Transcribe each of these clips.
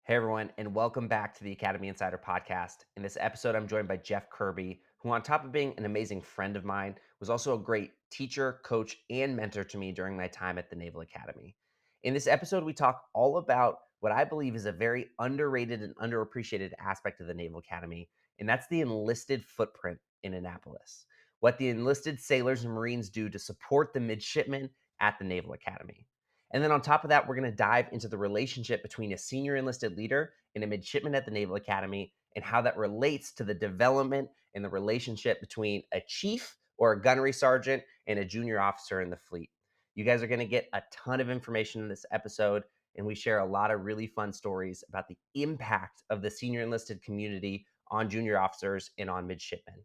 Hey everyone, and welcome back to the Academy Insider podcast. In this episode, I'm joined by Jeff Kirby, who, on top of being an amazing friend of mine, was also a great teacher, coach, and mentor to me during my time at the Naval Academy. In this episode, we talk all about what I believe is a very underrated and underappreciated aspect of the Naval Academy, and that's the enlisted footprint in Annapolis. What the enlisted sailors and Marines do to support the midshipmen at the Naval Academy. And then on top of that, we're going to dive into the relationship between a senior enlisted leader and a midshipman at the Naval Academy and how that relates to the development and the relationship between a chief or a gunnery sergeant and a junior officer in the fleet. You guys are going to get a ton of information in this episode, and we share a lot of really fun stories about the impact of the senior enlisted community on junior officers and on midshipmen.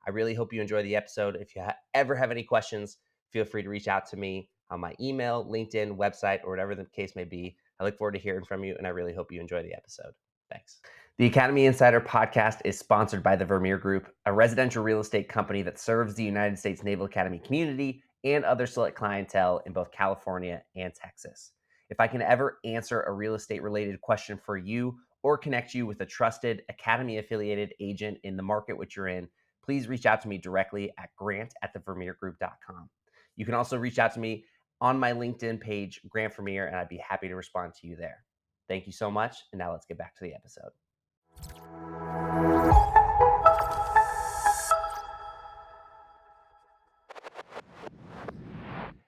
I really hope you enjoy the episode. If you ever have any questions, feel free to reach out to me on my email, LinkedIn, website, or whatever the case may be. I look forward to hearing from you, and I really hope you enjoy the episode. Thanks. The Academy Insider podcast is sponsored by the Vermeer Group, a residential real estate company that serves the United States Naval Academy community and other select clientele in both California and Texas. If I can ever answer a real estate related question for you or connect you with a trusted Academy affiliated agent in the market which you're in, please reach out to me directly at grant@thevermeergroup.com. You can also reach out to me on my LinkedIn page, Grant Vermeer, and I'd be happy to respond to you there. Thank you so much, and now let's get back to the episode.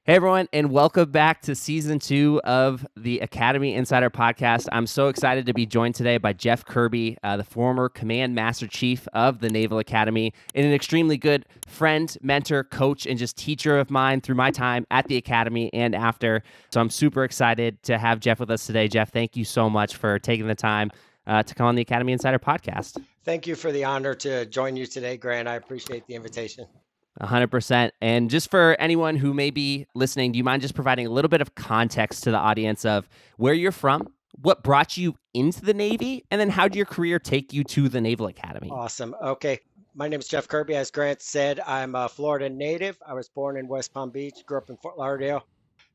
Hey everyone, and welcome back to season 2 of the Academy Insider podcast. I'm so excited to be joined today by Jeff Kirby, the former Command Master Chief of the Naval Academy, and an extremely good friend, mentor, coach, and just teacher of mine through my time at the Academy and after. So I'm super excited to have Jeff with us today. Jeff, thank you so much for taking the time to come on the Academy Insider podcast. Thank you for the honor to join you today, Grant. I appreciate the invitation. 100%. And just for anyone who may be listening, do you mind just providing a little bit of context to the audience of where you're from, what brought you into the Navy, and then how did your career take you to the Naval Academy? Awesome. Okay. My name is Jeff Kirby. As Grant said, I'm a Florida native. I was born in West Palm Beach, grew up in Fort Lauderdale,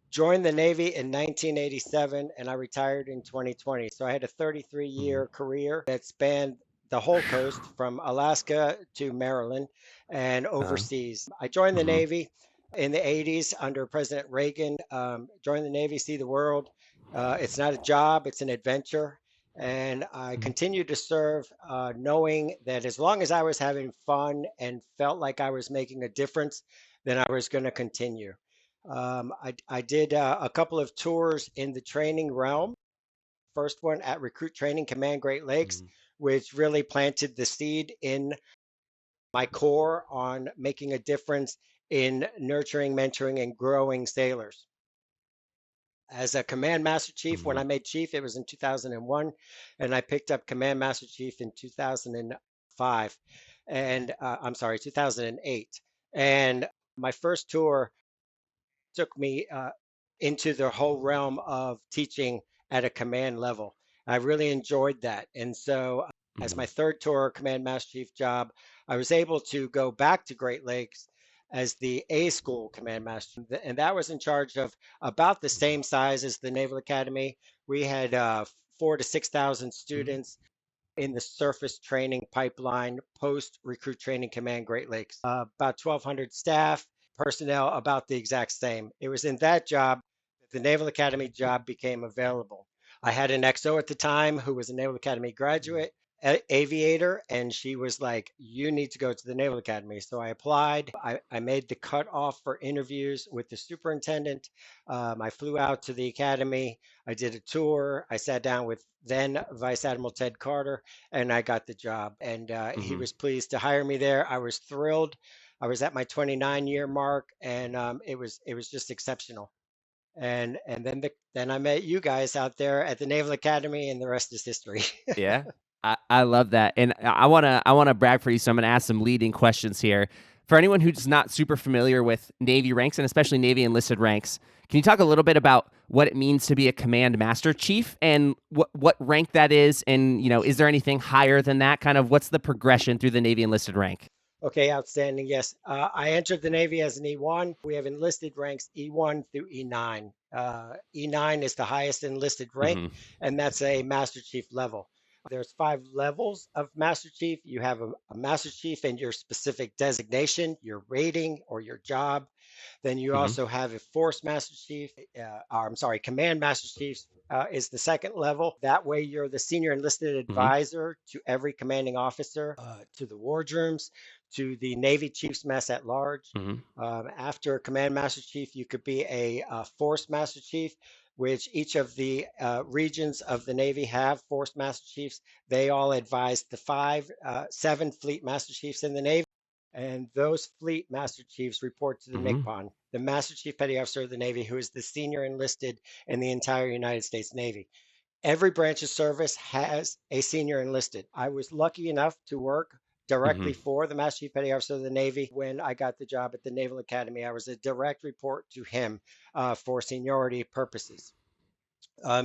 joined the Navy in 1987, and I retired in 2020. So I had a 33-year career that spanned the whole coast from Alaska to Maryland and overseas. I joined the Navy in the 80s under President Reagan. Joined the Navy, see the world. It's not a job, it's an adventure. And I continued to serve knowing that as long as I was having fun and felt like I was making a difference, then I was going to continue. I did a couple of tours in the training realm. First one at Recruit Training Command Great Lakes, which really planted the seed in my core on making a difference in nurturing, mentoring, and growing sailors. As a Command Master Chief, when I made Chief, it was in 2001, and I picked up Command Master Chief in 2005, and I'm sorry, 2008. And my first tour took me into the whole realm of teaching at a command level. I really enjoyed that. And so, as my third tour Command Master Chief job, I was able to go back to Great Lakes as the A School Command Master. And that was in charge of about the same size as the Naval Academy. We had 4,000 to 6,000 students in the surface training pipeline post Recruit Training Command Great Lakes. About 1,200 staff, personnel, about the exact same. It was in that job that the Naval Academy job became available. I had an XO at the time who was a Naval Academy graduate, aviator, and she was like, you need to go to the Naval Academy. So I applied. I made the cutoff for interviews with the superintendent. I flew out to the academy. I did a tour. I sat down with then Vice Admiral Ted Carter, and I got the job. And he was pleased to hire me there. I was thrilled. I was at my 29-year mark, and it was just exceptional. And then I met you guys out there at the Naval Academy, and the rest is history. Yeah, I love that, and I wanna brag for you. So I'm gonna ask some leading questions here. For anyone who's not super familiar with Navy ranks and especially Navy enlisted ranks, can you talk a little bit about what it means to be a Command Master Chief and what rank that is, and is there anything higher than that? Kind of what's the progression through the Navy enlisted rank? Okay, outstanding. Yes, I entered the Navy as an E1. We have enlisted ranks E1 through E9. E9 is the highest enlisted rank, Hmm. and that's a Master Chief level. There's 5 levels of Master Chief. You have a Master Chief and your specific designation, your rating, or your job. Then you Hmm. also have a Force Master Chief, or I'm sorry, Command Master Chief is the second level. That way, you're the senior enlisted Hmm. advisor to every commanding officer, to the wardrooms, to the Navy Chiefs Mess at large. Hmm. After Command Master Chief, you could be a Force Master Chief, which each of the regions of the Navy have Force Master Chiefs. They all advise the 7 Fleet Master Chiefs in the Navy. And those fleet master chiefs report to the Hmm. MCPON, the Master Chief Petty Officer of the Navy, who is the senior enlisted in the entire United States Navy. Every branch of service has a senior enlisted. I was lucky enough to work directly Hmm. for the Master Chief Petty Officer of the Navy. When I got the job at the Naval Academy, I was a direct report to him for seniority purposes.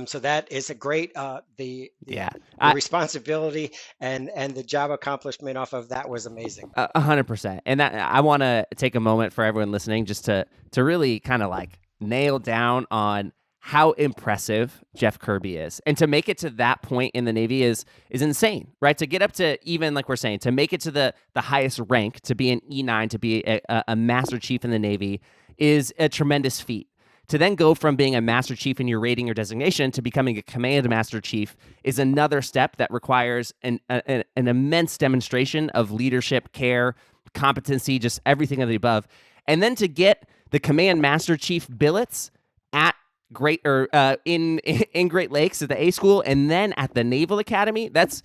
So that is a great Yeah. the I, responsibility and the job accomplishment off of that was amazing. 100%. And that I want to take a moment for everyone listening just to really kind of like nail down on how impressive Jeff Kirby is. And to make it to that point in the Navy is insane, right? To get up to, even like we're saying, to make it to the highest rank, to be an E9, to be a Master Chief in the Navy is a tremendous feat. To then go from being a Master Chief in your rating or designation to becoming a Command Master Chief is another step that requires an immense demonstration of leadership, care, competency, just everything of the above. And then to get the Command Master Chief billets at in Great Lakes at the A school, and then at the Naval Academy, that's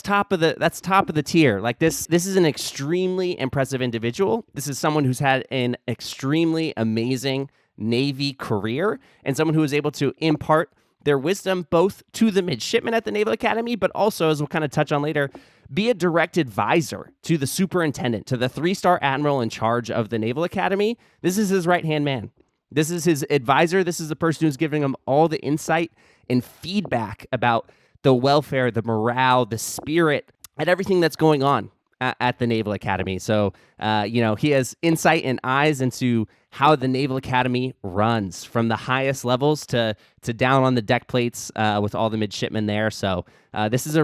top of the tier. Like this is an extremely impressive individual. This is someone who's had an extremely amazing Navy career and someone who is able to impart their wisdom both to the midshipmen at the Naval Academy, but also, as we'll kind of touch on later, be a direct advisor to the superintendent, to the 3-star admiral in charge of the Naval Academy. This is his right-hand man. This is his advisor. This is the person who's giving him all the insight and feedback about the welfare, the morale, the spirit, and everything that's going on at the Naval Academy. So, he has insight and eyes into how the Naval Academy runs from the highest levels to down on the deck plates with all the midshipmen there. So this is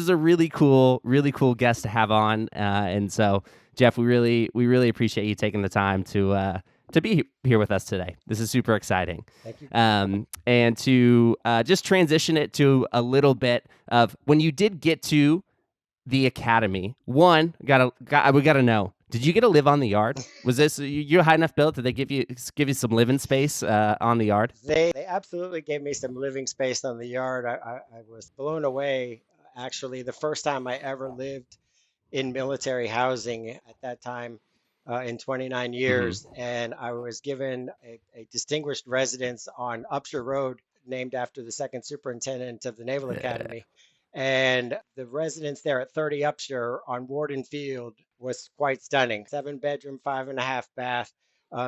a really cool guest to have on. And so, Jeff, we really appreciate you taking the time to be here with us today. This is super exciting. Thank you. And to just transition it to a little bit of when you did get to the academy. One, we gotta know. Did you get to live on the yard? Was this you high enough built? Did they give you some living space on the yard? They absolutely gave me some living space on the yard. I was blown away. Actually, the first time I ever lived in military housing at that time in 29 Hmm. years, and I was given a distinguished residence on Upshur Road, named after the second superintendent of the Naval Academy. And the residence there at 30 Upshur on Warden Field was quite stunning. 7 bedroom, 5.5 bath,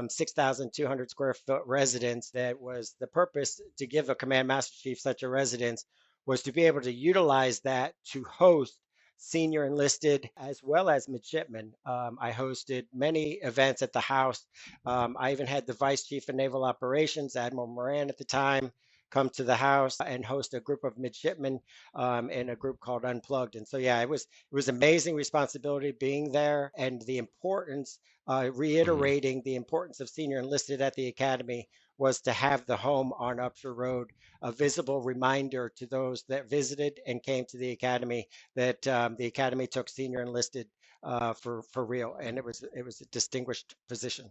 6,200 square foot residence. That was the purpose to give a command master chief such a residence, was to be able to utilize that to host senior enlisted as well as midshipmen. I hosted many events at the house. I even had the vice chief of naval operations, Admiral Moran at the time, come to the house and host a group of midshipmen in a group called Unplugged. And so, yeah, it was amazing responsibility being there, and the importance, Hmm. reiterating the importance of senior enlisted at the academy, was to have the home on Upshur Road, a visible reminder to those that visited and came to the academy that the academy took senior enlisted for real, and it was a distinguished position.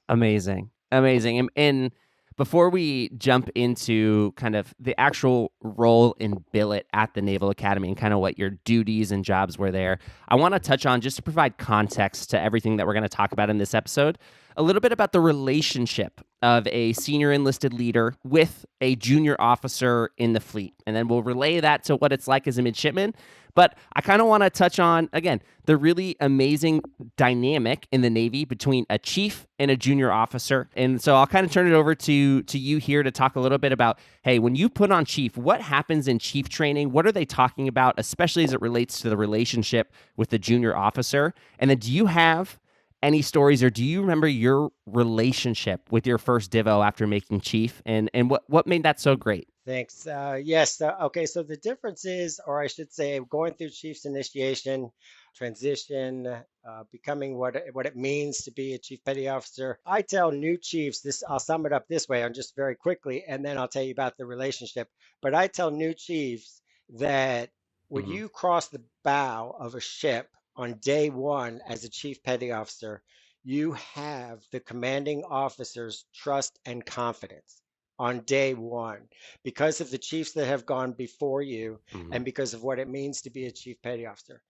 Amazing. And before we jump into kind of the actual role in billet at the Naval Academy and kind of what your duties and jobs were there, I want to touch on, just to provide context to everything that we're going to talk about in this episode, a little bit about the relationship of a senior enlisted leader with a junior officer in the fleet. And then we'll relay that to what it's like as a midshipman. But I kind of want to touch on, again, the really amazing dynamic in the Navy between a chief and a junior officer. And so I'll kind of turn it over to you here to talk a little bit about, hey, when you put on chief, what happens in chief training? What are they talking about, especially as it relates to the relationship with the junior officer? And then do you have any stories, or do you remember your relationship with your first Divo after making Chief, and what made that so great? Thanks. Yes. Okay. So the difference is, or I should say, going through Chiefs initiation, transition, becoming what it means to be a Chief Petty Officer. I tell new chiefs this. I'll sum it up this way, and just very quickly, and then I'll tell you about the relationship. But I tell new chiefs that when Hmm. you cross the bow of a ship on day one as a Chief Petty Officer, you have the commanding officer's trust and confidence on day one because of the chiefs that have gone before you Hmm. and because of what it means to be a chief petty officer.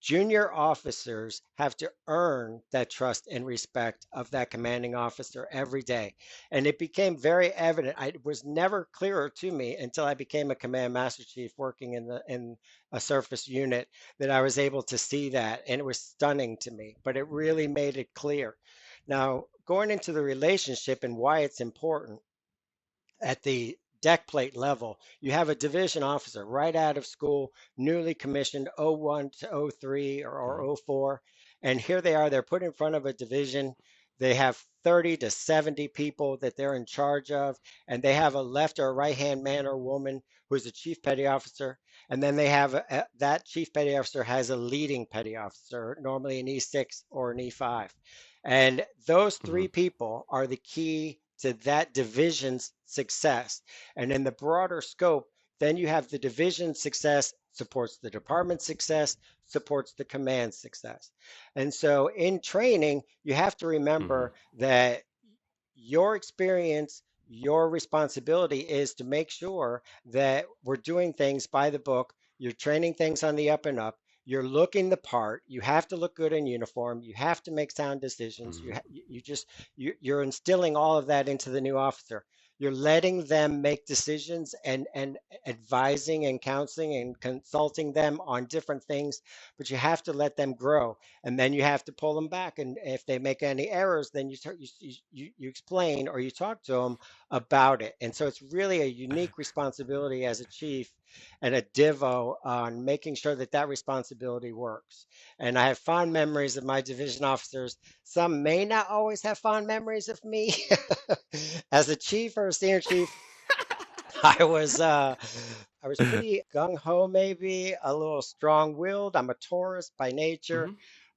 Junior officers have to earn that trust and respect of that commanding officer every day. And it became very evident. It was never clearer to me until I became a command master chief working in a surface unit that I was able to see that. And it was stunning to me, but it really made it clear. Now, going into the relationship and why it's important at the deck plate level, you have a division officer right out of school, newly commissioned '01 to '03 or '04. And here they are, they're put in front of a division. They have 30 to 70 people that they're in charge of, and they have a left or a right hand man or woman who's a chief petty officer. And then they have that chief petty officer has a leading petty officer, normally an E6 or an E5. And those Hmm. three people are the key to that division's success. And in the broader scope, then you have the division success supports the department's success, supports the command success. And so in training, you have to Hmm. remember that your experience, your responsibility is to make sure that we're doing things by the book. You're training things on the up and up. You're looking the part. You have to look good in uniform. You have to make sound decisions. Hmm. You just you're instilling all of that into the new officer. You're letting them make decisions and advising and counseling and consulting them on different things, but you have to let them grow, and then you have to pull them back. And if they make any errors, then you explain or you talk to them about it. And so it's really a unique responsibility as a chief and a divo on making sure that that responsibility works. And I have fond memories of my division officers. Some may not always have fond memories of me as a chief or a senior chief. I was uh, I was pretty gung ho, maybe a little strong willed. I'm a Taurus by nature.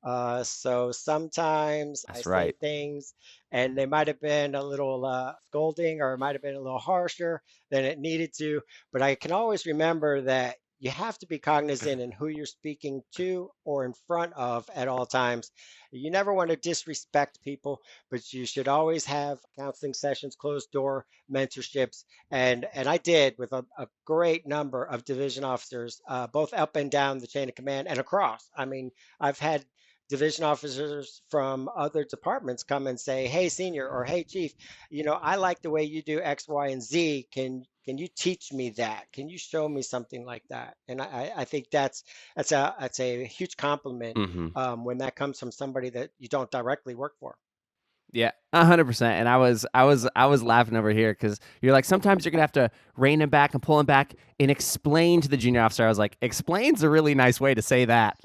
Hmm. So sometimes I That's say right. things and they might have been a little scolding or it might have been a little harsher than it needed to. But I can always remember that you have to be cognizant in who you're speaking to or in front of at all times. You never want to disrespect people, but you should always have counseling sessions, closed door mentorships, and I did with a great number of division officers, both up and down the chain of command and across. I mean, I've had division officers from other departments come and say, "Hey, senior," or "Hey, chief, I like the way you do X, Y, and Z. Can you teach me that? Can you show me something like that?" And I think that's a huge compliment Hmm. when that comes from somebody that you don't directly work for. Yeah, 100%. And I was laughing over here because you're like, sometimes you're gonna have to rein him back and pull him back and explain to the junior officer. I was like, explain's a really nice way to say that.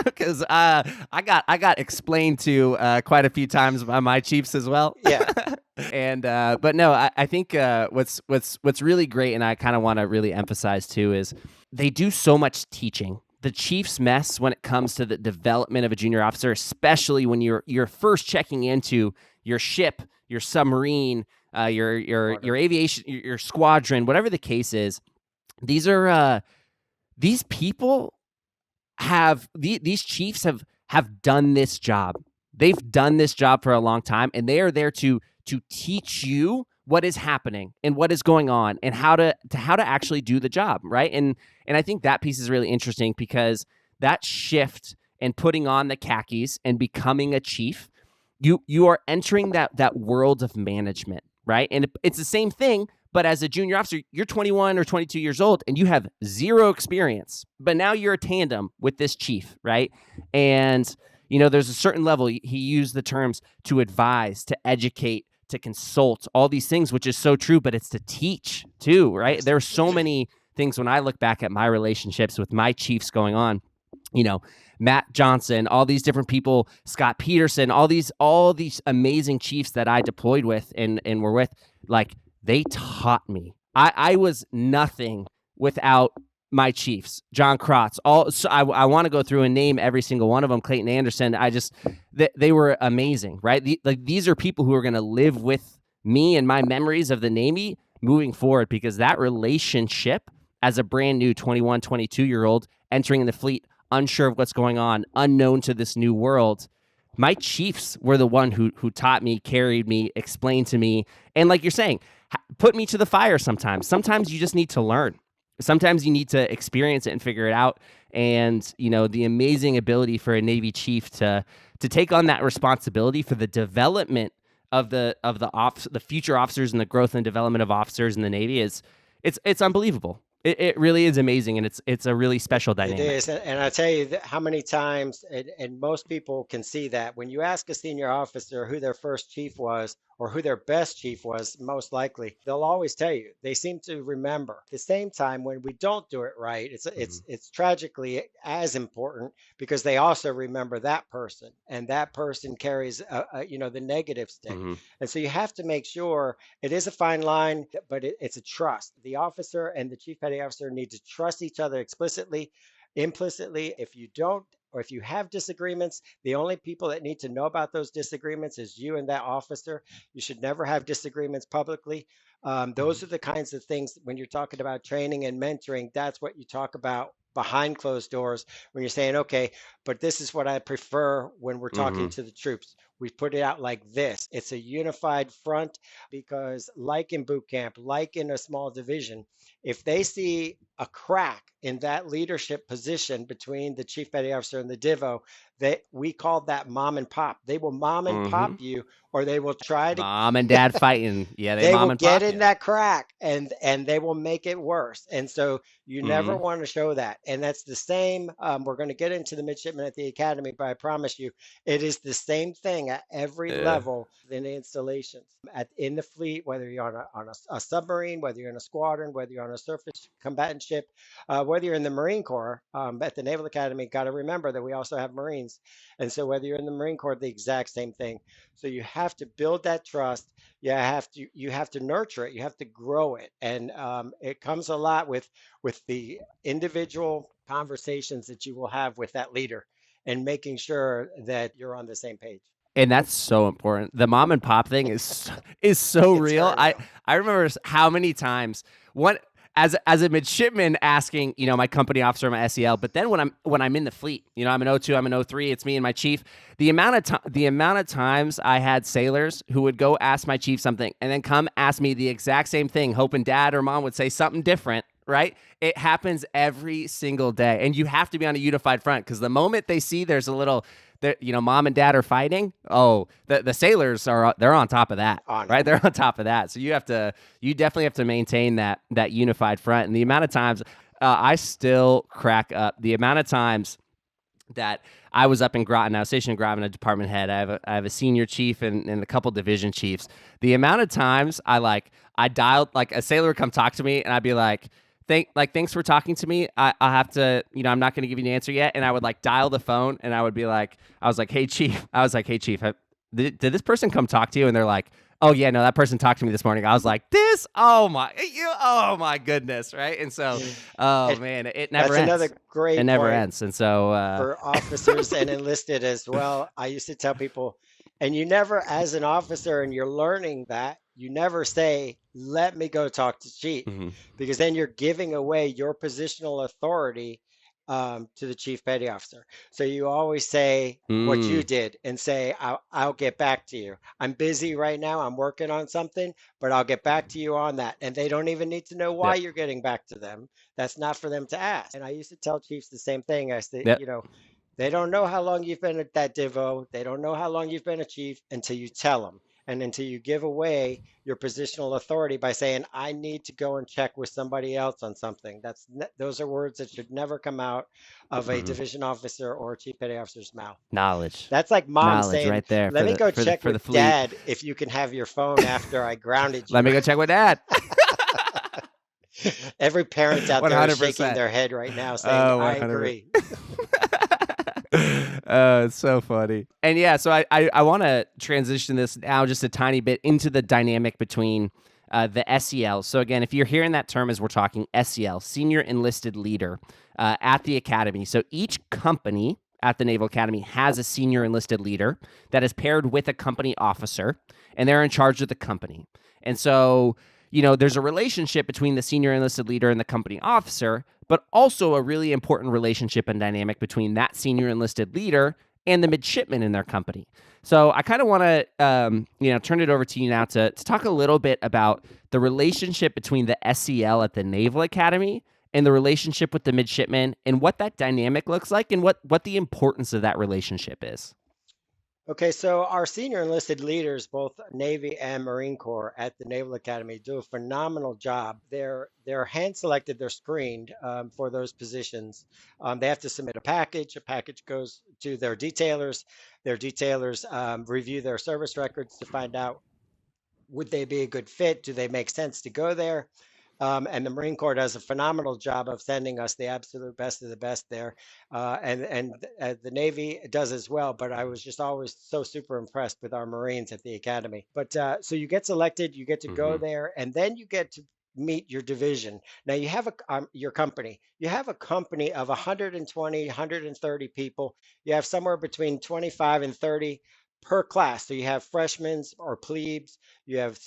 Because I got explained to quite a few times by my chiefs as well. Yeah. And but no, I think what's really great, and I kind of want to really emphasize too, is they do so much teaching. The Chiefs mess when it comes to the development of a junior officer, especially when you're first checking into your ship, your submarine, your Water. aviation, your squadron, whatever the case is. These are these people these chiefs have done this job. They've done this job for a long time, and they are there to teach you what is happening and what is going on and how to actually do the job, right? And I think that piece is really interesting because that shift and putting on the khakis and becoming a chief, you are entering that world of management, right? And it's the same thing, but as a junior officer, you're 21 or 22 years old and you have zero experience, but now you're a tandem with this chief, right? And there's a certain level. He used the terms to advise, to educate, to consult, all these things, which is so true, but it's to teach too, right? Yes. There are so many things when I look back at my relationships with my chiefs going on. you know, Matt Johnson, all these different people, Scott Peterson, all these amazing chiefs that I deployed with and were with, like they taught me. I was nothing without my chiefs, John Krotz. So I want to go through and name every single one of them. Clayton Anderson. They were amazing, right? These are people who are going to live with me and my memories of the Navy moving forward, because that relationship as a brand new 21, 22-year-old entering the fleet, unsure of what's going on, unknown to this new world, my chiefs were the one who taught me, carried me, explained to me, and like you're saying, put me to the fire sometimes. Sometimes you just need to learn. Sometimes you need to experience it and figure it out. And, you know, the amazing ability for a Navy chief to take on that responsibility for the development of the future officers and the growth and development of officers in the Navy it's unbelievable. It really is amazing, and it's a really special dynamic. It is, and I tell you how many times, and most people can see that when you ask a senior officer who their first chief was or who their best chief was, most likely they'll always tell you they seem to remember. At the same time, when we don't do it right, it's tragically as important, because they also remember that person, and that person carries the negative stick. Mm-hmm. And so you have to make sure, it is a fine line, but it's a trust. The officer and the chief petty officer need to trust each other explicitly, implicitly. If you don't, or if you have disagreements, the only people that need to know about those disagreements is you and that officer. You should never have disagreements publicly. Those are the kinds of things, when you're talking about training and mentoring, that's what you talk about behind closed doors, when you're saying, okay, but this is what I prefer when we're talking to the troops. We put it out like this. It's a unified front, because like in boot camp, like in a small division, if they see a crack in that leadership position between the chief petty officer and the divo, we call that mom and pop. They will mom and pop you, or they will try to mom and dad fighting. Yeah, they mom will and get pop in that crack, and they will make it worse. And so you never want to show that. And that's the same. We're going to get into the midshipmen at the academy, but I promise you, it is the same thing at every level in the installations in the fleet, whether you're on a submarine, whether you're in a squadron, whether you're on a surface combatant ship, whether you're in the Marine Corps. At the Naval Academy, got to remember that we also have Marines. And so whether you're in the Marine Corps, the exact same thing. So you have to build that trust. You have to nurture it. You have to grow it, and it comes a lot with the individual conversations that you will have with that leader, and making sure that you're on the same page. And that's so important. The mom and pop thing is so real. I remember how many times as a midshipman asking, you know, my company officer, my SEL, but then when I'm in the fleet, you know, I'm an O2, I'm an O3, it's me and my chief. The amount of times I had sailors who would go ask my chief something and then come ask me the exact same thing, hoping dad or mom would say something different, right? It happens every single day, and you have to be on a unified front, because the moment they see there's a little, you know, mom and dad are fighting, the sailors they're on top of that, right? They're on top of that. So you definitely have to maintain that unified front. And the amount of times I still crack up, the amount of times that I was up in Groton, I was stationed in Groton, a department head. I have a senior chief and a couple division chiefs. The amount of times I dialed, like a sailor would come talk to me and I'd be like, thanks for talking to me. I have to, you know, I'm not going to give you an answer yet. And I would like dial the phone and I would be like, hey chief, did this person come talk to you? And they're like, oh yeah, no, that person talked to me this morning. I was like, oh my goodness. Right. And so, man, it never ends. That's another great It never point ends. And so, for officers and enlisted as well. I used to tell people, and you never, as an officer, and you're learning that, you never say, let me go talk to chief, because then you're giving away your positional authority to the chief petty officer. So you always say what you did, and say, I'll get back to you. I'm busy right now. I'm working on something, but I'll get back to you on that. And they don't even need to know why you're getting back to them. That's not for them to ask. And I used to tell chiefs the same thing. I said, you know, they don't know how long you've been at that divo. They don't know how long you've been a chief until you tell them. And until you give away your positional authority by saying, I need to go and check with somebody else on something. Those are words that should never come out of a division officer or a chief petty officer's mouth. Knowledge. That's like mom saying, right there. let me go check with dad if you can have your phone after I grounded you. Let me go check with dad. Every parent out there is shaking their head right now saying, I agree. It's so funny. And yeah, so I want to transition this now just a tiny bit into the dynamic between the SEL. So again, if you're hearing that term as we're talking SEL, Senior Enlisted Leader at the Academy. So each company at the Naval Academy has a Senior Enlisted Leader that is paired with a company officer, and they're in charge of the company. And so, there's a relationship between the Senior Enlisted Leader and the company officer, but also a really important relationship and dynamic between that Senior Enlisted Leader and the midshipmen in their company. So I kind of want to, turn it over to you now to talk a little bit about the relationship between the SEL at the Naval Academy and the relationship with the midshipmen and what that dynamic looks like and what the importance of that relationship is. Okay, so our senior enlisted leaders, both Navy and Marine Corps at the Naval Academy, do a phenomenal job. They're hand selected, they're screened for those positions. They have to submit a package. A package goes to their detailers. Their detailers review their service records to find out would they be a good fit? Do they make sense to go there? And the Marine Corps does a phenomenal job of sending us the absolute best of the best there, and the Navy does as well. But I was just always so super impressed with our Marines at the Academy. But so you get selected, you get to go Mm-hmm. there, and then you get to meet your division. Now you have your company. You have a company of 120, 130 people. You have somewhere between 25 and 30 per class. So you have freshmen or plebes, you have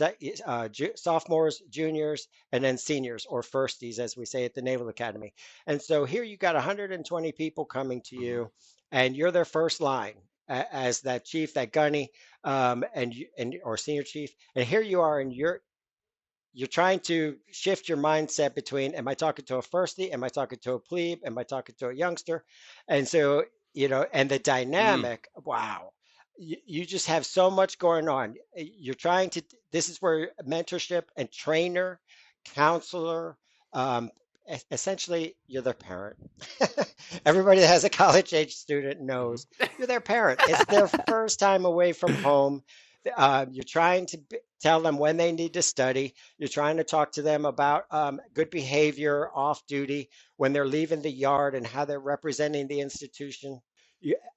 sophomores, juniors, and then seniors or firsties, as we say at the Naval Academy. And so here you got 120 people coming to Mm-hmm. you, and you're their first line as that chief, that gunny, and or senior chief. And here you are, and you're trying to shift your mindset between, am I talking to a firstie? Am I talking to a plebe? Am I talking to a youngster? And so, and the Mm-hmm. dynamic, wow, you just have so much going on. You're trying to, this is where mentorship and trainer, counselor, um, essentially, you're their parent. Everybody that has a college age student knows you're their parent. It's their first time away from home. You're trying to tell them when they need to study. You're trying to talk to them about good behavior off duty when they're leaving the yard and how they're representing the institution.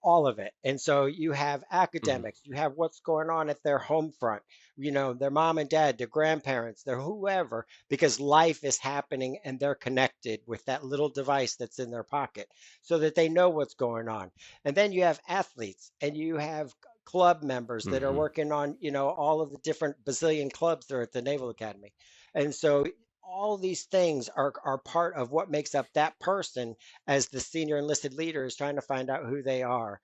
All of it. And so you have Mm-hmm. academics, you have what's going on at their home front, their mom and dad, their grandparents, their whoever, because life is happening and they're connected with that little device that's in their pocket so that they know what's going on. And then you have athletes and you have club members that are Mm-hmm. working on, all of the different bazillion clubs that are at the Naval Academy. And so all these things are part of what makes up that person as the senior enlisted leader is trying to find out who they are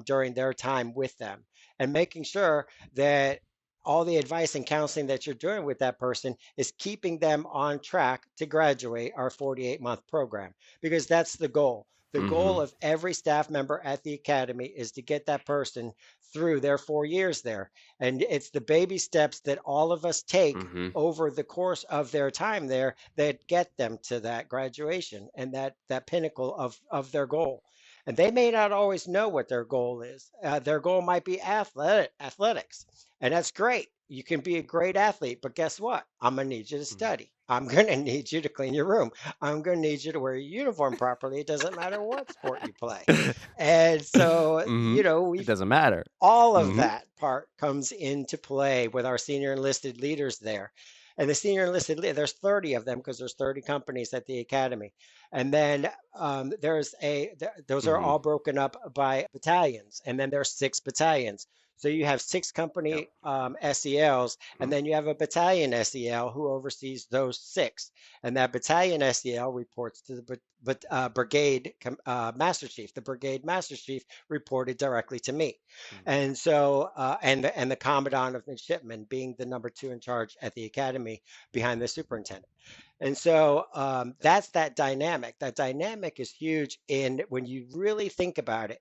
during their time with them and making sure that all the advice and counseling that you're doing with that person is keeping them on track to graduate our 48-month program because that's the goal. The Mm-hmm. goal of every staff member at the academy is to get that person through their 4 years there. And it's the baby steps that all of us take Mm-hmm. over the course of their time there that get them to that graduation and that pinnacle of their goal. And they may not always know what their goal is. Their goal might be athletics, and that's great. You can be a great athlete, but guess what? I'm gonna need you to study. I'm gonna need you to clean your room. I'm gonna need you to wear your uniform properly. It doesn't matter what sport you play. And so, Mm-hmm. It we've doesn't matter. all of Mm-hmm. that part comes into play with our senior enlisted leaders there. And the senior enlisted leader, there's 30 of them because there's 30 companies at the academy. And then those are Mm-hmm. all broken up by battalions. And then there's 6 battalions. So you have 6 company Yep. SELs, and Mm-hmm. then you have a battalion SEL who oversees those 6. And that battalion SEL reports to the brigade master chief. The brigade master chief reported directly to me. And so, and the commandant of midshipmen being the number 2 in charge at the academy behind the superintendent. And so that's that dynamic. That dynamic is huge in when you really think about it.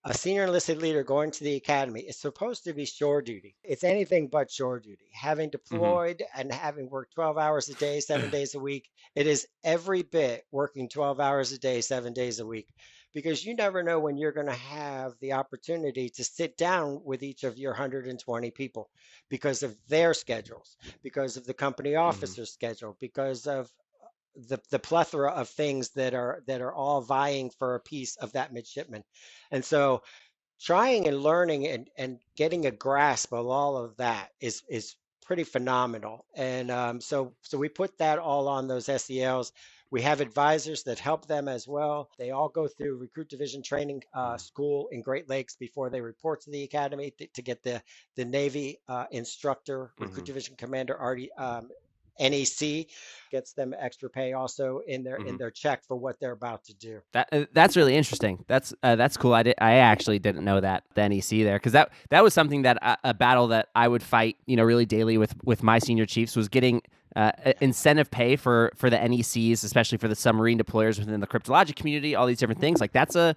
A senior enlisted leader going to the academy is supposed to be shore duty. It's anything but shore duty. Having Mm-hmm. deployed and having worked 12 hours a day, 7 days a week, it is every bit working 12 hours a day, 7 days a week, because you never know when you're going to have the opportunity to sit down with each of your 120 people because of their schedules, because of the company Mm-hmm. officer's schedule, because of the plethora of things that are all vying for a piece of that midshipman. And so trying and learning and getting a grasp of all of that is pretty phenomenal. And so we put that all on those SELs. We have advisors that help them as well. They all go through recruit division training school in Great Lakes before they report to the academy to get the Navy instructor, recruit Hmm. division commander, already NEC gets them extra pay also in Hmm. their check for what they're about to do. That's really interesting. That's cool. I actually didn't know that the NEC there, because that was something that a battle that I would fight, really daily with my senior chiefs, was getting incentive pay for the NECs, especially for the submarine deployers within the cryptologic community. All these different things, like that's a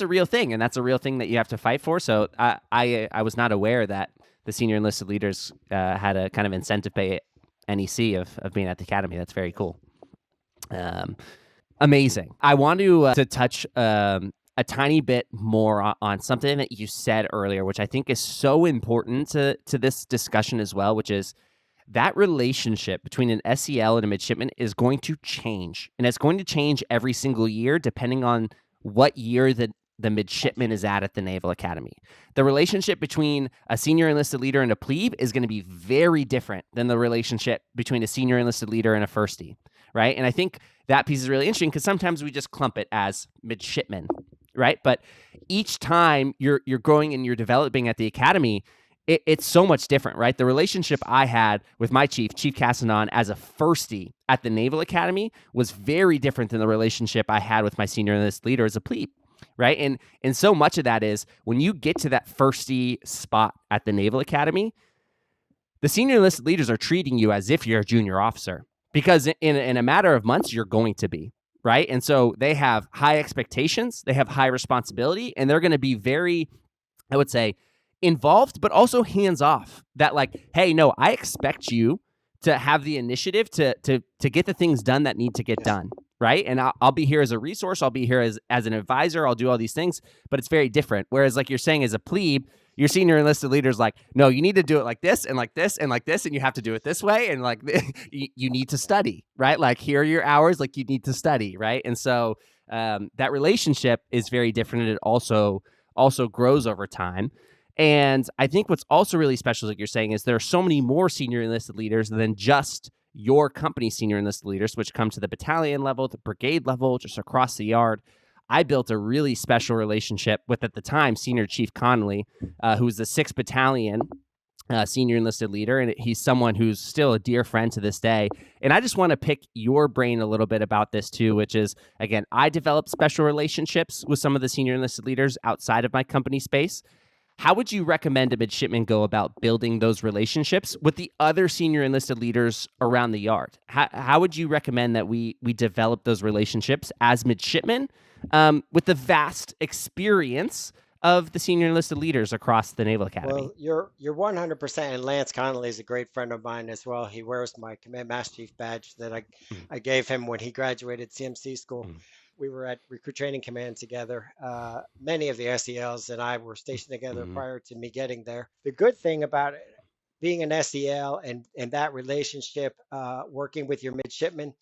real thing, and that's a real thing that you have to fight for. So I was not aware that the senior enlisted leaders had a kind of incentive pay NEC of being at the academy. That's very cool. Um, Amazing. I want to touch a tiny bit more on something that you said earlier, which I think is so important to this discussion as well, which is that relationship between an SEL and a midshipman is going to change. And it's going to change every single year depending on what year the midshipman is at the Naval Academy. The relationship between a senior enlisted leader and a plebe is going to be very different than the relationship between a senior enlisted leader and a firstie, right? And I think that piece is really interesting because sometimes we just clump it as midshipmen, right? But each time you're growing and you're developing at the academy, it's so much different, right? The relationship I had with my chief, Chief Cassanon, as a firstie at the Naval Academy was very different than the relationship I had with my senior enlisted leader as a plebe, right? And so much of that is when you get to that firstie spot at the Naval Academy, the senior enlisted leaders are treating you as if you're a junior officer, because in a matter of months, you're going to be, right? And so they have high expectations, they have high responsibility, and they're going to be very, I would say, involved, but also hands off. That, like, hey, no, I expect you to have the initiative to get the things done that need to get Yes. done, right? And I'll be here as a resource. I'll be here as an advisor. I'll do all these things, but it's very different. Whereas, like you're saying, as a plebe, your senior enlisted leader's like, no, you need to do it like this and like this and like this, and you have to do it this way, and like you need to study, right? Like, here are your hours. Like, you need to study, right? And so that relationship is very different, and it also grows over time. And I think what's also really special, like you're saying, is there are so many more senior enlisted leaders than just your company senior enlisted leaders, which come to the battalion level, the brigade level, just across the yard. I built a really special relationship with, at the time, Senior Chief Connolly, who was the 6th Battalion senior enlisted leader, and he's someone who's still a dear friend to this day. And I just want to pick your brain a little bit about this too, which is, again, I developed special relationships with some of the senior enlisted leaders outside of my company space. How would you recommend a midshipman go about building those relationships with the other senior enlisted leaders around the yard? How would you recommend that we develop those relationships as midshipmen with the vast experience of the senior enlisted leaders across the Naval Academy? Well, you're 100%, and Lance Connolly is a great friend of mine as well. He wears my Command Master Chief badge that I gave him when he graduated CMC school. Mm, We were at Recruit Training Command together. Many of the SELs and I were stationed together mm, prior to me getting there. The good thing about it, being an SEL and that relationship, working with your midshipmen,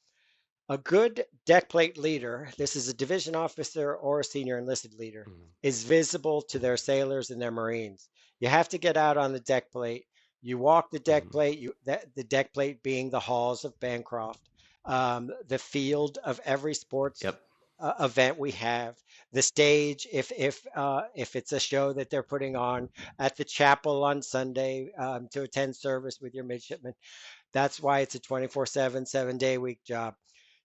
a good deck plate leader, this is a division officer or a senior enlisted leader, mm, is visible to their sailors and their Marines. You have to get out on the deck plate. You walk the deck mm. plate, the deck plate being the halls of Bancroft, the field of every sports Yep. event we have, the stage if it's a show that they're putting on, at the chapel on Sunday to attend service with your midshipmen. That's why it's a 24/7, 7-day week job.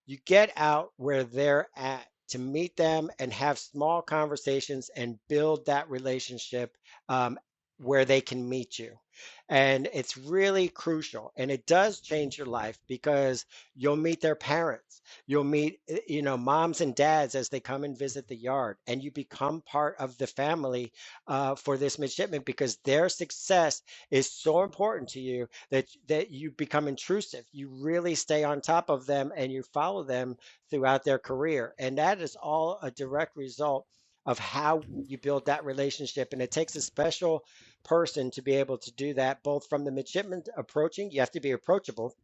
You get out where they're at to meet them and have small conversations and build that relationship um, where they can meet you. And it's really crucial. And it does change your life because you'll meet their parents. You'll meet, moms and dads as they come and visit the yard. And you become part of the family for this midshipman because their success is so important to you that you become intrusive. You really stay on top of them and you follow them throughout their career. And that is all a direct result of how you build that relationship. And it takes a special person to be able to do that, both from the midshipman approaching, you have to be approachable,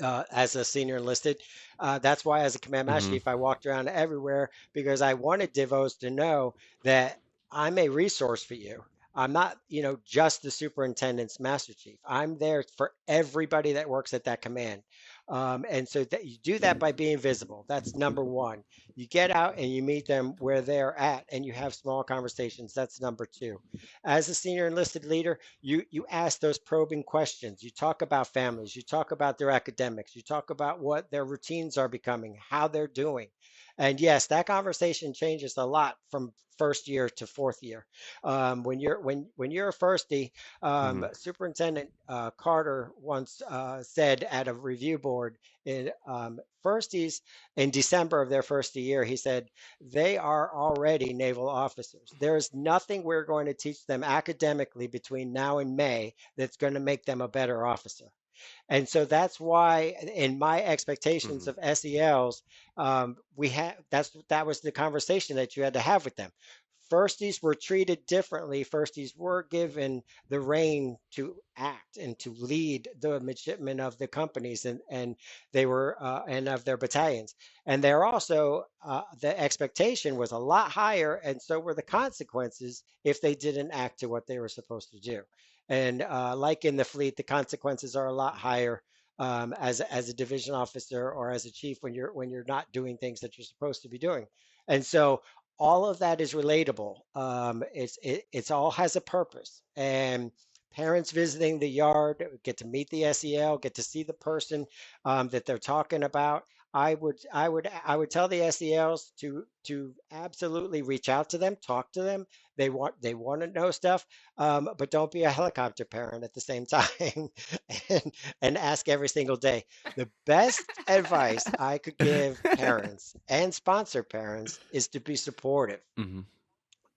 as a senior enlisted. That's why, as a command master Hmm. chief, I walked around everywhere because I wanted divos to know that I'm a resource for you. I'm not, just the superintendent's master chief. I'm there for everybody that works at that command. And so that you do that by being visible. That's number one. You get out and you meet them where they're at and you have small conversations. That's number two. As a senior enlisted leader, you ask those probing questions. You talk about families, you talk about their academics, you talk about what their routines are becoming, how they're doing. And yes, that conversation changes a lot from first year to fourth year. When you're a firstie, Hmm. Superintendent Carter once said at a review board in firsties in December of their first year, he said they are already naval officers. There is nothing we're going to teach them academically between now and May that's going to make them a better officer. And so that's why, in my expectations Hmm. of SELs, that was the conversation that you had to have with them. Firsties were treated differently. Firsties were given the reign to act and to lead the midshipmen of the companies, and they were and of their battalions. And they're also the expectation was a lot higher, and so were the consequences if they didn't act to what they were supposed to do. And like in the fleet, the consequences are a lot higher as a division officer or as a chief when you're not doing things that you're supposed to be doing. And so all of that is relatable. It's all has a purpose. And parents visiting the yard get to meet the SEL, get to see the person that they're talking about. I would tell the SELs to absolutely reach out to them, talk to them. They want to know stuff, but don't be a helicopter parent at the same time and and ask every single day. The best advice I could give parents and sponsor parents is to be supportive. Hmm.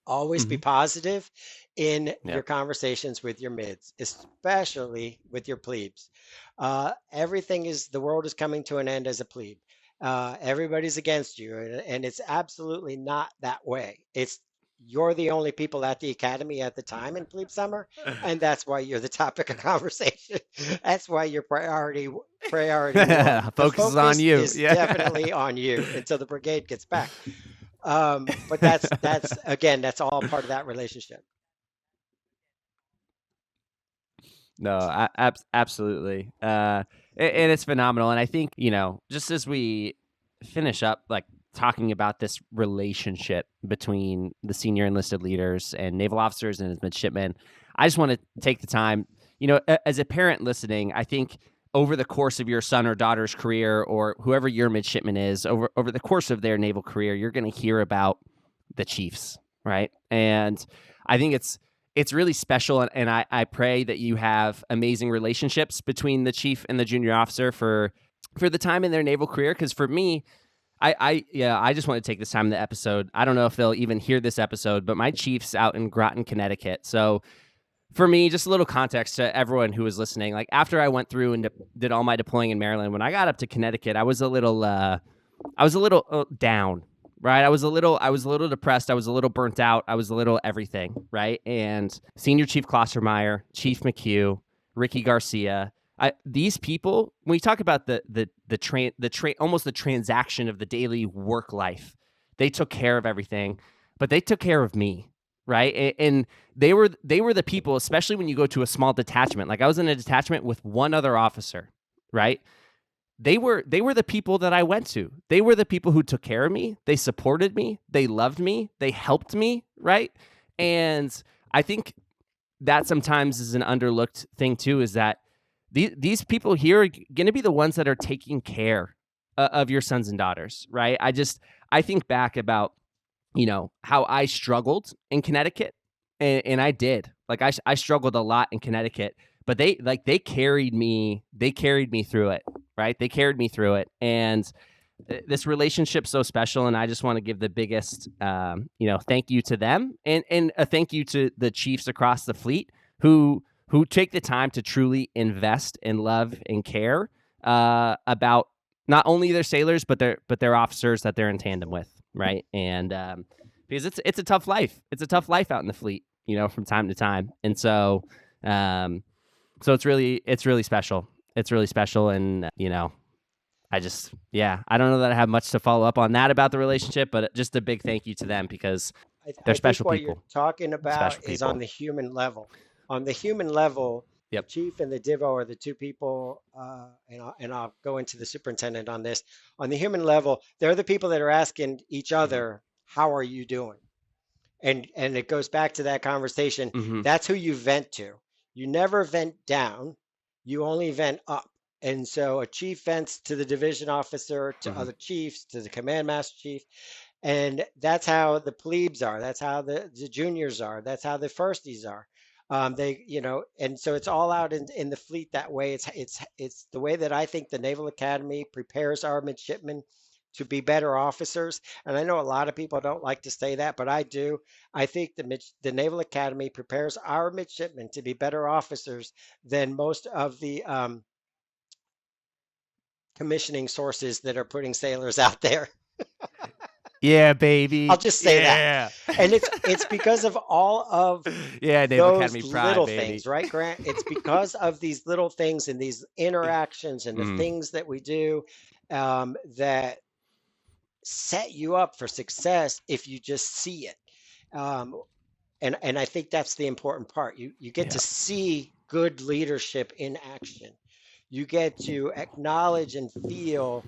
Always be Hmm. positive in your Yep. conversations with your mids, especially with your plebes. The world is coming to an end as a plebe. Everybody's against you, and it's absolutely not that way. It's you're the only people at the academy at the time in plebe summer, and that's why you're the topic of conversation. That's why you're priority one. The Focus is on focus you. is Yeah. definitely on you until the brigade gets back. But that's again, that's all part of that relationship. No, absolutely. And it's phenomenal. And I think, just as we finish up, like talking about this relationship between the senior enlisted leaders and naval officers and as midshipmen, I just want to take the time, as a parent listening, I think over the course of your son or daughter's career or whoever your midshipman is, over the course of their naval career, you're going to hear about the chiefs, right? And I think it's really special, and I pray that you have amazing relationships between the chief and the junior officer for the time in their naval career. Because for me, I just want to take this time in the episode. I don't know if they'll even hear this episode, but my chief's out in Groton, Connecticut. So for me, just a little context to everyone who was listening. Like after I went through and did all my deploying in Maryland, when I got up to Connecticut, I was a little down, right? I was a little depressed. I was a little burnt out. I was a little everything, right? And Senior Chief Klostermeyer, Chief McHugh, Ricky Garcia, these people, when we talk about almost the transaction of the daily work life, they took care of everything, but they took care of me, right? And they were the people, especially when you go to a small detachment. Like I was in a detachment with one other officer, right? They were the people that I went to. They were the people who took care of me. They supported me. They loved me. They helped me, right? And I think that sometimes is an underlooked thing too. Is that these people here are going to be the ones that are taking care of your sons and daughters, right? I think back about how I struggled in Connecticut, and I did. Like I struggled a lot in Connecticut, but they carried me. They carried me through it, right? They carried me through it, and this relationship's so special. And I just want to give the biggest, thank you to them, and a thank you to the chiefs across the fleet who take the time to truly invest and love and care about not only their sailors but their officers that they're in tandem with, right? And because it's a tough life. It's a tough life out in the fleet, from time to time. And so it's really special. It's really special, and I don't know that I have much to follow up on that about the relationship, but just a big thank you to them because they're I think special what you're people, talking about special is on people. the human level. On the human level, the Yep. chief and the divo are the two people, and I'll go into the superintendent on this. On the human level, they're the people that are asking each Hmm. other, "How are you doing?" And it goes back to that conversation. Hmm. That's who you vent to. You never vent down, you only vent up. And so a chief vents to the division officer, to Hmm. other chiefs, to the command master chief, and that's how the plebes are. That's how the juniors are. That's how the firsties are. And so it's all out in the fleet that way. It's the way that I think the Naval Academy prepares our midshipmen to be better officers. And I know a lot of people don't like to say that, but I do. I think the Naval Academy prepares our midshipmen to be better officers than most of the commissioning sources that are putting sailors out there. Yeah, I'll baby. just say that. Yeah. And it's because of all of Yeah, Naval those Academy pride, little baby. things, right, Grant? It's because of these little things and these interactions and the Hmm. things that we do, that set you up for success if you just see it. Um, and I think that's the important part. You get to Yeah. see good leadership in action. You get to acknowledge and feel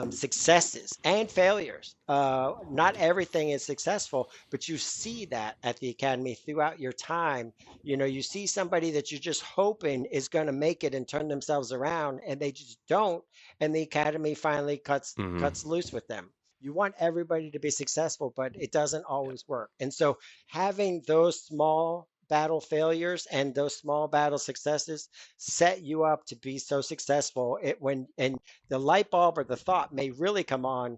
successes and failures. Not everything is successful, but you see that at the academy throughout your time. You see somebody that you're just hoping is going to make it and turn themselves around, and they just don't, and the academy finally Hmm. cuts loose with them. You want everybody to be successful, but it doesn't always work. And so having those small battle failures and those small battle successes set you up to be so successful and the light bulb or the thought may really come on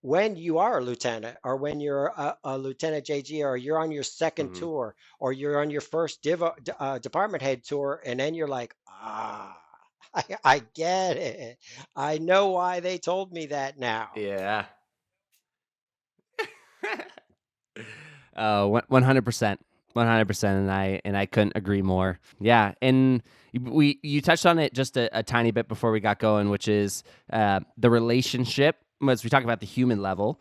when you are a lieutenant, or when you're a lieutenant JG, or you're on your second Hmm. tour, or you're on your first department head tour, and then you're like, I get it. I know why they told me that now. Yeah. 100%. 100%, and I couldn't agree more. Yeah, and you touched on it just a tiny bit before we got going, which is the relationship. As we talk about the human level,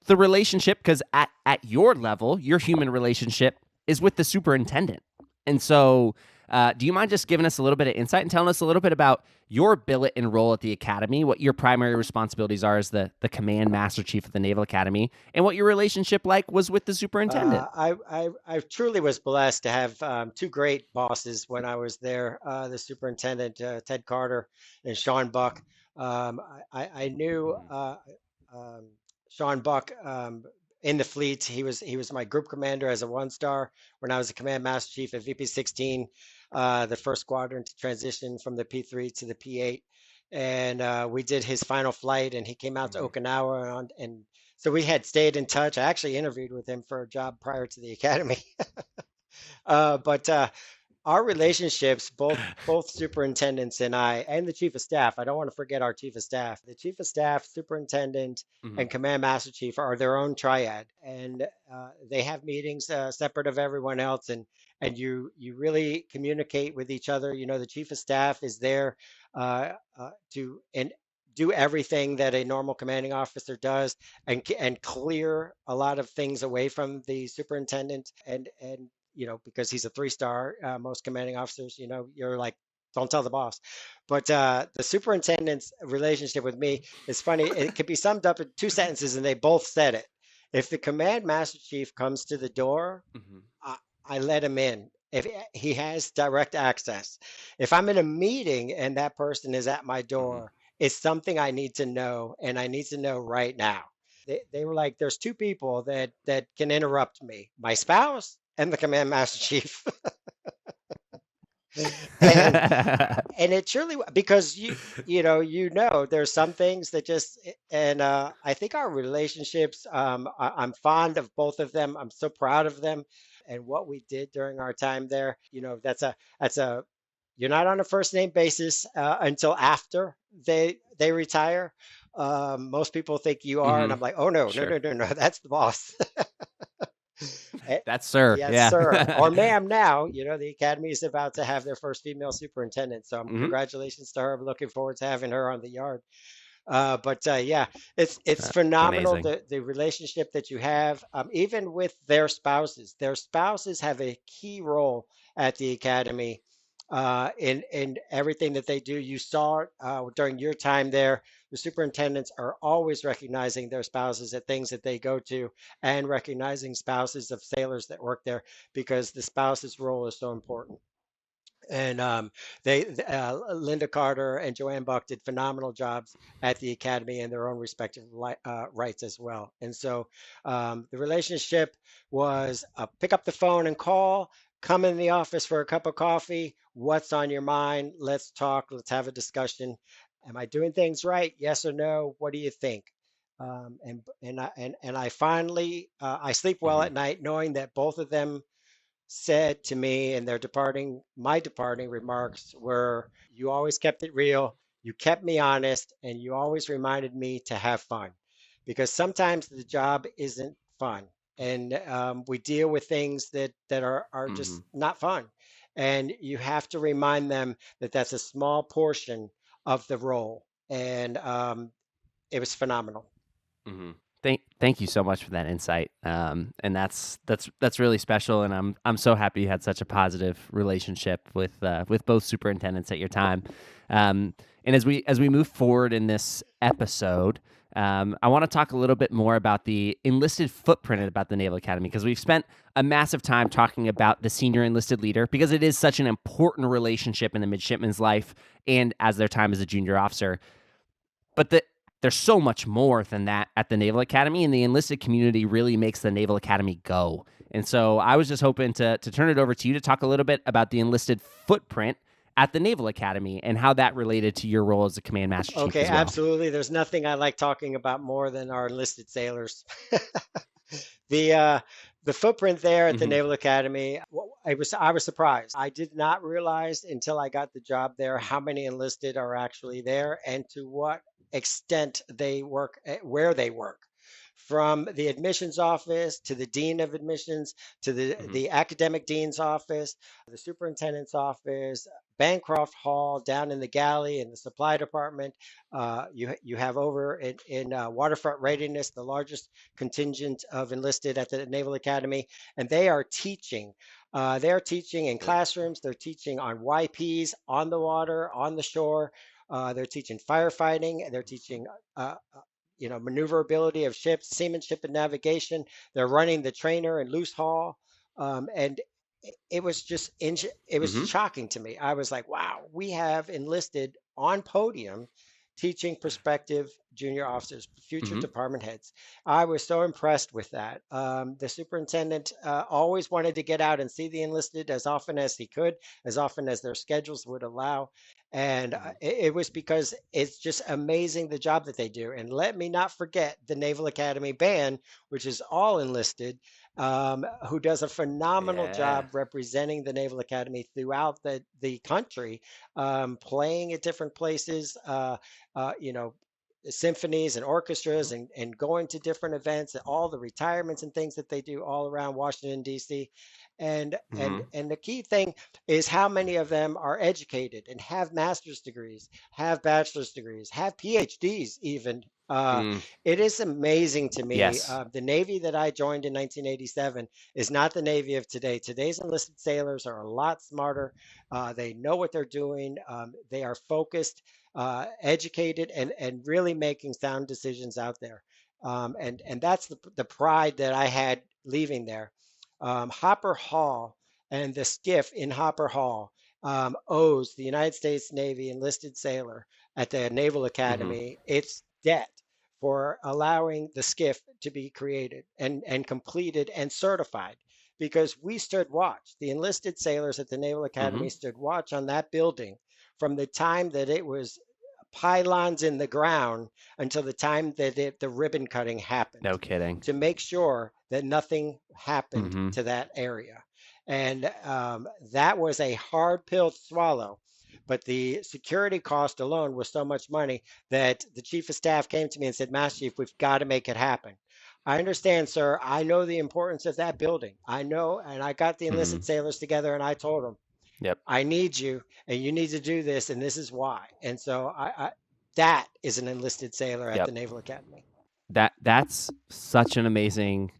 the relationship, because at your level, your human relationship is with the superintendent. And so, do you mind just giving us a little bit of insight and telling us a little bit about your billet and role at the academy, what your primary responsibilities are as the command master chief of the Naval Academy, and what your relationship like was with the superintendent? I truly was blessed to have two great bosses when I was there. The superintendent, Ted Carter, and Sean Buck. I knew Mhm. um, Sean Buck in the fleet. He was my group commander as a one star when I was a command master chief at VP 16, the first squadron to transition from the P3 to the P8. And we did his final flight, and he came out to Mhm. Okinawa, and so we had stayed in touch. I actually interviewed with him for a job prior to the academy. But our relationships, both superintendents and I, and the chief of staff. I don't want to forget our chief of staff. The chief of staff, superintendent, Mhm. and command master chief are their own triad, and they have meetings separate of everyone else, and you really communicate with each other. The chief of staff is there to and do everything that a normal commanding officer does, and clear a lot of things away from the superintendent, and because he's a three-star, most commanding officers, you're like, don't tell the boss. But the superintendent's relationship with me is funny. It could be summed up in two sentences, and they both said it. If the command master chief comes to the door, Mhm. I, I let him in. If he has direct access. If I'm in a meeting and that person is at my Mhm. door, it's something I need to know, and I need to know right now. They were like, there's two people that can interrupt me, my spouse and the command master chief. and and it truly, because there's some things that just, and I think our relationships, I'm fond of both of them. I'm so proud of them and what we did during our time there. That's a you're not on a first name basis until after they retire. Most people think you are, and Mhm. I'm like, oh, no, no, Sure. no, no, no, that's the boss. Eh, That's sir. Yes, Yeah. sir. Or ma'am now. The academy is about to have their first female superintendent. So Mhm. congratulations to her. I'm looking forward to having her on the yard. But yeah, it's It's phenomenal amazing. the relationship that you have, even with their spouses. Their spouses have a key role at the academy, in everything that they do. You saw it during your time there. The superintendents are always recognizing their spouses at things that they go to, and recognizing spouses of sailors that work there, because the spouse's role is so important. And Linda Carter and Joanne Buck did phenomenal jobs at the academy in their own respective rights as well. And so the relationship was pick up the phone and call, come in the office for a cup of coffee. What's on your mind? Let's talk. Let's have a discussion. Am I doing things right? Yes or no? What do you think? And I finally I sleep well Hmm. at night knowing that both of them said to me in their my departing remarks were, you always kept it real, you kept me honest, and you always reminded me to have fun. Because sometimes the job isn't fun. And we deal with things that are Hmm. just not fun. And you have to remind them that that's a small portion of the role. And it was phenomenal. Hmm. Thank you so much for that insight. And that's really special. And I'm so happy you had such a positive relationship with both superintendents at your time. And as we move forward in this episode, I want to talk a little bit more about the enlisted footprint about the Naval Academy, because we've spent a massive time talking about the senior enlisted leader, because it is such an important relationship in the midshipman's life and as their time as a junior officer. But there's so much more than that at the Naval Academy, and the enlisted community really makes the Naval Academy go. And so I was just hoping to turn it over to you to talk a little bit about the enlisted footprint at the Naval Academy and how that related to your role as a command master chief Okay, as well. absolutely. There's nothing I like talking about more than our enlisted sailors. The uh, the footprint there at the Hmm. Naval Academy, I was surprised. I did not realize until I got the job there how many enlisted are actually there and to what extent they work, where they work. From the admissions office to the dean of admissions to Hmm. the academic dean's office, the superintendent's office, Bancroft Hall down in the galley in the supply department. You have over in waterfront readiness the largest contingent of enlisted at the Naval Academy, and they are teaching. They are teaching in classrooms. They're teaching on YPs on the water, on the shore. They're teaching firefighting. They're teaching uh, maneuverability of ships, seamanship and navigation. They're running the trainer and loose haul, and it was it was Hmm. shocking to me. I was like, wow, we have enlisted on podium teaching prospective junior officers, future Hmm. department heads. I was so impressed with that. The superintendent always wanted to get out and see the enlisted as often as he could, as often as their schedules would allow. And it was because it's just amazing the job that they do. And let me not forget the Naval Academy Band, which is all enlisted, who does a phenomenal Yeah. job representing the Naval Academy throughout the country, playing at different places, uh, you know, symphonies and orchestras, and going to different events, and all the retirements and things that they do all around Washington, D.C. Hmm. And the key thing is how many of them are educated and have master's degrees, have bachelor's degrees, have PhDs even. Mm. It is amazing to me. Yes. The Navy that I joined in 1987 is not the Navy of today. Today's enlisted sailors are a lot smarter. They know what they're doing. They are focused, educated, and really making sound decisions out there. And that's the pride that I had leaving there. Hopper Hall and the skiff in Hopper Hall owes the United States Navy enlisted sailor at the Naval Hmm. Academy its debt for allowing the skiff to be created and completed and certified, because we stood watch. The enlisted sailors at the Naval Hmm. Academy stood watch on that building from the time that it was pylons in the ground until the time that the ribbon cutting happened, No kidding. to make sure that nothing happened Hmm. to that area. And that was a hard pill to swallow. But the security cost alone was so much money that the chief of staff came to me and said, Master Chief, we've got to make it happen. I understand, sir. I know the importance of that building. I know. And I got the enlisted Hmm. sailors together and I told them, Yep. I need you and you need to do this. And this is why. And so That is an enlisted sailor at Yep. the Naval Academy. That's such an amazing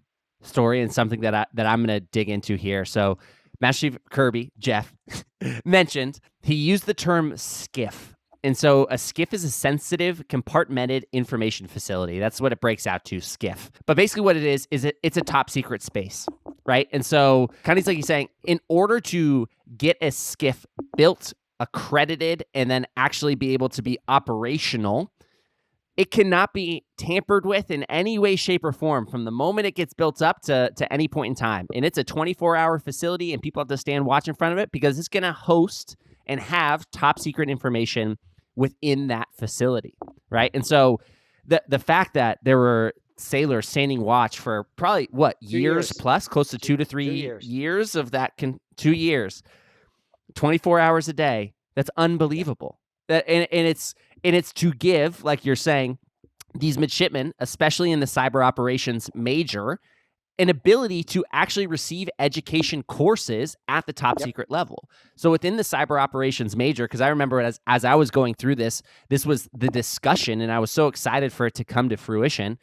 story and something that I'm going to dig into here. So, Master Chief Kirby, Jeff, mentioned he used the term skiff. And so a skiff is a sensitive, compartmented information facility. That's what it breaks out to, skiff. But basically what it is it's a top secret space, right? And so kind of like he's saying, in order to get a skiff built, accredited, and then actually be able to be operational, it cannot be tampered with in any way, shape, or form from the moment it gets built up to any point in time. And it's a 24-hour facility, and people have to stand watch in front of it because it's going to host and have top secret information within that facility, right? And so the fact that there were sailors standing watch for probably, years plus, close to 2 to 3 years of that, 2 years, 24 hours a day, that's unbelievable. And it's to give, like you're saying, these midshipmen, especially in the cyber operations major, an ability to actually receive education courses at the top secret level. So within the cyber operations major, because I remember as I was going through this was the discussion, and I was so excited for it to come to fruition.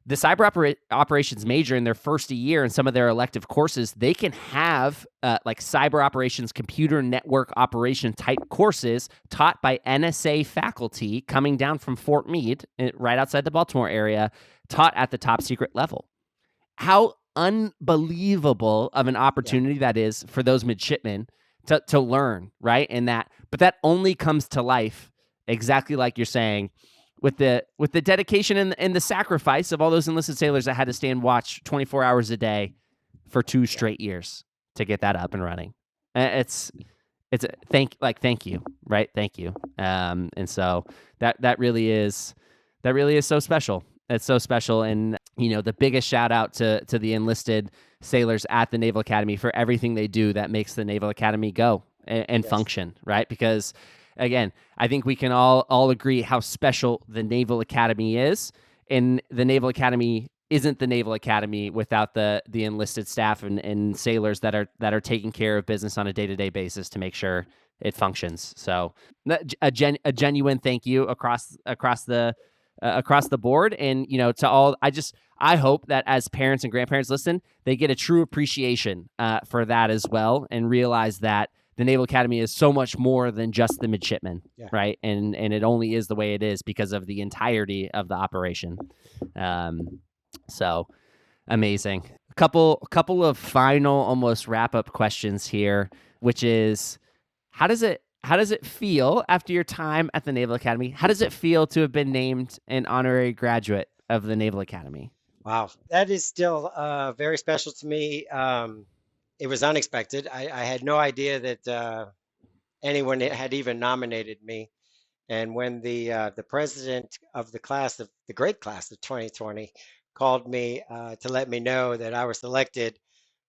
The cyber operations major in their first year in some of their elective courses, they can have like cyber operations, computer network operation type courses taught by NSA faculty coming down from Fort Meade, right outside the Baltimore area, taught at the top secret level. How unbelievable of an opportunity that is for those midshipmen to learn, right? But that only comes to life, exactly like you're saying, with the dedication and the sacrifice of all those enlisted sailors that had to stand watch 24 hours a day for 2 straight years to get that up and running. It's thank you, right? Thank you. And so that really is so special. It's so special. And the biggest shout out to the enlisted sailors at the Naval Academy for everything they do that makes the Naval Academy go and function, right? Because again, I think we can all agree how special the Naval Academy is, and the Naval Academy isn't the Naval Academy without the enlisted staff and sailors that are taking care of business on a day-to-day basis to make sure it functions. So a genuine thank you across the board, and to all. I hope that as parents and grandparents listen, they get a true appreciation for that as well, and realize that the Naval Academy is so much more than just the midshipmen, right? And it only is the way it is because of the entirety of the operation. So amazing. A couple of final, almost wrap up questions here, which is, how does it feel after your time at the Naval Academy? How does it feel to have been named an honorary graduate of the Naval Academy? Wow, that is still very special to me. It was unexpected. I had no idea that anyone had even nominated me. And when the president of the great class of 2020, called me to let me know that I was selected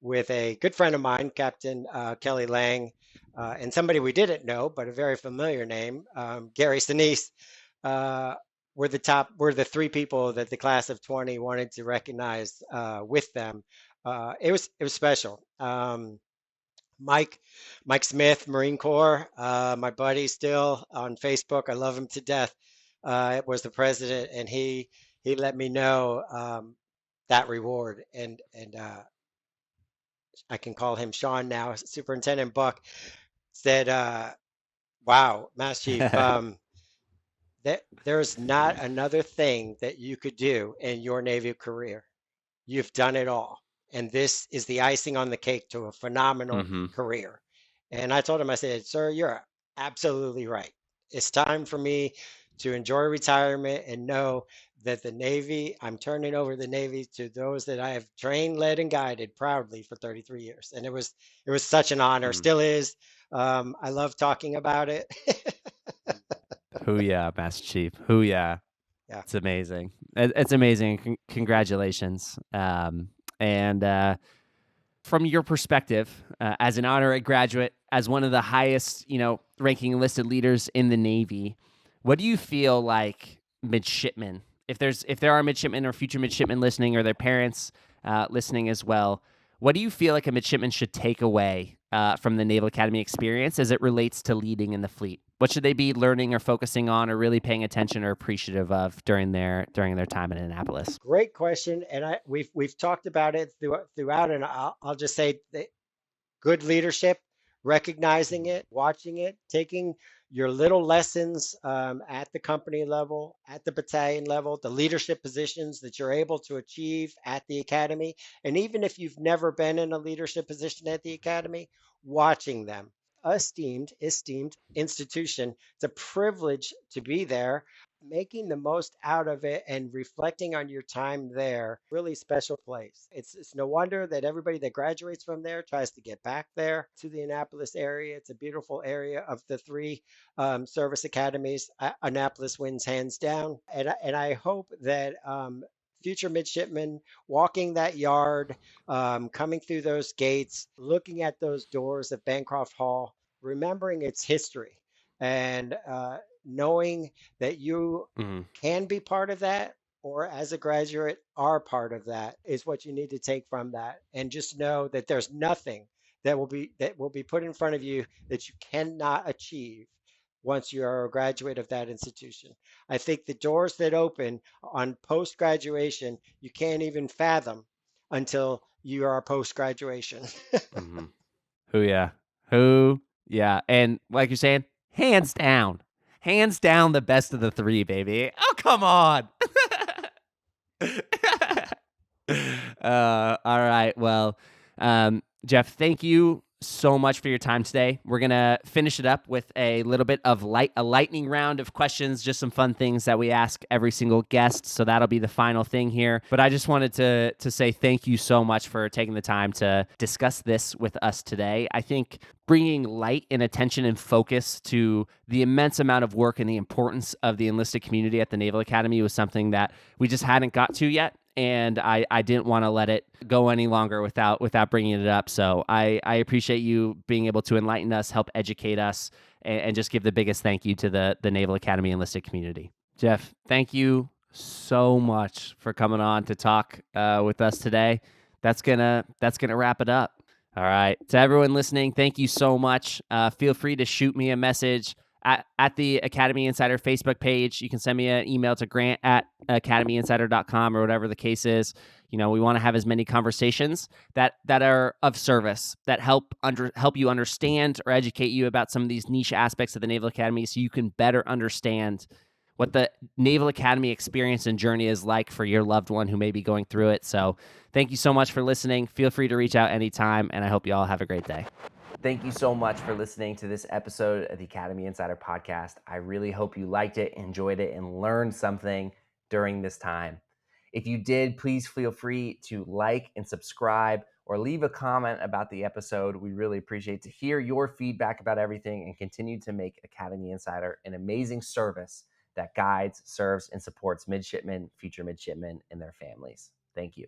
with a good friend of mine, Captain Kelly Lang, and somebody we didn't know, but a very familiar name, Gary Sinise, uh, were the 3 people that the class of 20 wanted to recognize with them. It was special. Mike Mike Smith, Marine Corps, my buddy still on Facebook. I love him to death. Was the president, and he let me know that reward, and I can call him Sean now. Superintendent Buck said, "Wow, Mass Chief, there's not another thing that you could do in your Navy career. You've done it all. And this is the icing on the cake to a phenomenal career." And I told him, I said, "Sir, you're absolutely right. It's time for me to enjoy retirement and know that the Navy, I'm turning over the Navy to those that I have trained, led, and guided proudly for 33 years." And it was such an honor, still is. I love talking about it. Hoo-yah, Master Chief. Hoo-yah. Yeah. It's amazing. It's amazing. Congratulations. And from your perspective, as an honorary graduate, as one of the highest, ranking enlisted leaders in the Navy, what do you feel like midshipmen, if there are midshipmen or future midshipmen listening, or their parents listening as well, what do you feel like a midshipman should take away from the Naval Academy experience as it relates to leading in the fleet? What should they be learning or focusing on or really paying attention or appreciative of during their time in Annapolis? Great question, and we've talked about it throughout, and I'll just say that good leadership, recognizing it, watching it, taking your little lessons at the company level, at the battalion level, the leadership positions that you're able to achieve at the academy. And even if you've never been in a leadership position at the academy, watching them. Esteemed institution. It's a privilege to be there, making the most out of it and reflecting on your time there. Really special place. It's no wonder that everybody that graduates from there tries to get back there to the Annapolis area. It's a beautiful area. Of the three service academies, Annapolis wins hands down. And I hope that future midshipmen walking that yard, coming through those gates, looking at those doors of Bancroft Hall, remembering its history, and knowing that you Mhm. can be part of that, or as a graduate are part of that, is what you need to take from that. And just know that there's nothing that will be put in front of you that you cannot achieve once you are a graduate of that institution. I think the doors that open on post graduation you can't even fathom until you are post graduation. Mhm. Who yeah. Who yeah. And like you're saying, hands down. Hands down the best of the three, baby. Oh, come on. All right. Well, Jeff, thank you so much for your time today. We're gonna finish it up with a little bit of a lightning round of questions, just some fun things that we ask every single guest. So that'll be the final thing here. But I just wanted to say thank you so much for taking the time to discuss this with us today. I think bringing light and attention and focus to the immense amount of work and the importance of the enlisted community at the Naval Academy was something that we just hadn't got to yet. And I didn't want to let it go any longer without bringing it up. So I appreciate you being able to enlighten us, help educate us, and just give the biggest thank you to the Naval Academy enlisted community. Jeff, thank you so much for coming on to talk with us today. That's gonna wrap it up. All right. To everyone listening, thank you so much. Feel free to shoot me a message at the Academy Insider Facebook page. You can send me an email to grant@academyinsider.com or whatever the case is. You know, we want to have as many conversations that are of service, that help you understand or educate you about some of these niche aspects of the Naval Academy so you can better understand what the Naval Academy experience and journey is like for your loved one who may be going through it. So thank you so much for listening. Feel free to reach out anytime, and I hope you all have a great day. Thank you so much for listening to this episode of the Academy Insider Podcast. I really hope you liked it, enjoyed it, and learned something during this time. If you did, please feel free to like and subscribe or leave a comment about the episode. We really appreciate to hear your feedback about everything and continue to make Academy Insider an amazing service that guides, serves, and supports midshipmen, future midshipmen, and their families. Thank you.